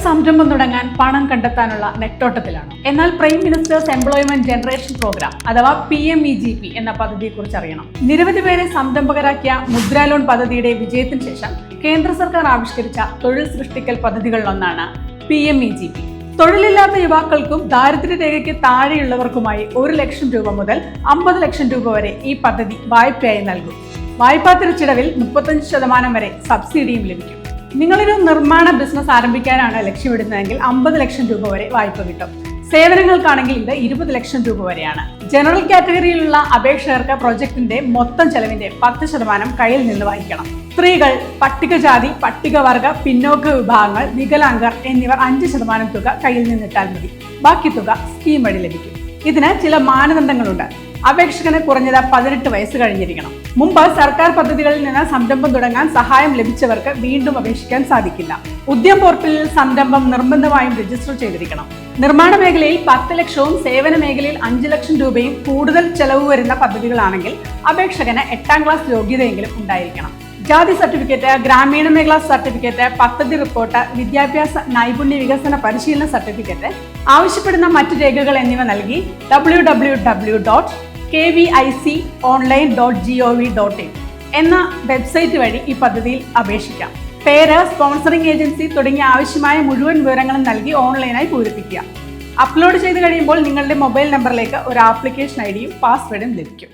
സംരംഭം തുടങ്ങാൻ പണം കണ്ടെത്താനുള്ള നെട്ടോട്ടത്തിലാണ്. എന്നാൽ prime minister's employment generation programme അഥവാ PMEGP എന്ന പദ്ധതിയെക്കുറിച്ച് അറിയണം. നിരവധി പേരെ സംരംഭകരാക്കിയ മുദ്രാ ലോൺ പദ്ധതിയുടെ വിജയത്തിന് ശേഷം കേന്ദ്ര സർക്കാർ ആവിഷ്കരിച്ച തൊഴിൽ സൃഷ്ടിക്കൽ പദ്ധതികളിലൊന്നാണ് PMEGP. തൊഴിലില്ലാത്ത യുവാക്കൾക്കും ദാരിദ്ര്യരേഖയ്ക്ക് താഴെയുള്ളവർക്കുമായി 1 ലക്ഷം രൂപ മുതൽ 50 ലക്ഷം രൂപ വരെ ഈ പദ്ധതി വായ്പയായി നൽകും. വായ്പാ തിരിച്ചടവിൽ 35% വരെ സബ്സിഡിയും ലഭിക്കും. നിങ്ങളൊരു നിർമ്മാണ ബിസിനസ് ആരംഭിക്കാനാണ് ലക്ഷ്യമിടുന്നതെങ്കിൽ 50 ലക്ഷം രൂപ വരെ വായ്പ കിട്ടും. സേവനങ്ങൾക്കാണെങ്കിൽ ഇത് 20 ലക്ഷം രൂപ വരെയാണ്. ജനറൽ കാറ്റഗറിയിലുള്ള അപേക്ഷകർക്ക് പ്രൊജക്ടിന്റെ മൊത്തം ചെലവിന്റെ 10% കയ്യിൽ നിന്ന് വാങ്ങിക്കണം. സ്ത്രീകൾ, പട്ടികജാതി, പട്ടികവർഗ, പിന്നോക്ക വിഭാഗങ്ങൾ, വികലാംഗർ എന്നിവർ 5% തുക കയ്യിൽ നിന്നിട്ടാൽ മതി. ബാക്കി തുക സ്കീം വഴി ലഭിക്കും. ഇതിന് ചില മാനദണ്ഡങ്ങളുണ്ട്. അപേക്ഷകന് കുറഞ്ഞത് 18 വയസ്സ് കഴിഞ്ഞിരിക്കണം. മുമ്പ് സർക്കാർ പദ്ധതികളിൽ നിന്ന് സംരംഭം തുടങ്ങാൻ സഹായം ലഭിച്ചവർക്ക് വീണ്ടും അപേക്ഷിക്കാൻ സാധിക്കില്ല. ഉദ്യം പോർട്ടലിൽ സംരംഭം നിർബന്ധമായും രജിസ്റ്റർ ചെയ്തിരിക്കണം. നിർമ്മാണ മേഖലയിൽ 10 ലക്ഷവും സേവന മേഖലയിൽ 5 ലക്ഷം രൂപയും കൂടുതൽ ചെലവ് വരുന്ന പദ്ധതികളാണെങ്കിൽ അപേക്ഷകന് 8ാം ക്ലാസ് യോഗ്യതയെങ്കിലും ഉണ്ടായിരിക്കണം. ജാതി സർട്ടിഫിക്കറ്റ്, ഗ്രാമീണ മേഖലാ സർട്ടിഫിക്കറ്റ്, പദ്ധതി റിപ്പോർട്ട്, വിദ്യാഭ്യാസ നൈപുണ്യ വികസന പരിശീലന സർട്ടിഫിക്കറ്റ്, ആവശ്യപ്പെടുന്ന മറ്റ് രേഖകൾ എന്നിവ നൽകി www.kviconline.gov.in എന്ന വെബ്സൈറ്റ് വഴി ഈ പദ്ധതിയിൽ അപേക്ഷിക്കാം. പേര്, സ്പോൺസറിംഗ് ഏജൻസി തുടങ്ങിയ ആവശ്യമായ മുഴുവൻ വിവരങ്ങളും നൽകി ഓൺലൈനായി പൂരിപ്പിക്കുക. അപ്ലോഡ് ചെയ്ത് കഴിയുമ്പോൾ നിങ്ങളുടെ മൊബൈൽ നമ്പറിലേക്ക് ഒരു ആപ്ലിക്കേഷൻ ID യും പാസ്വേഡും ലഭിക്കും.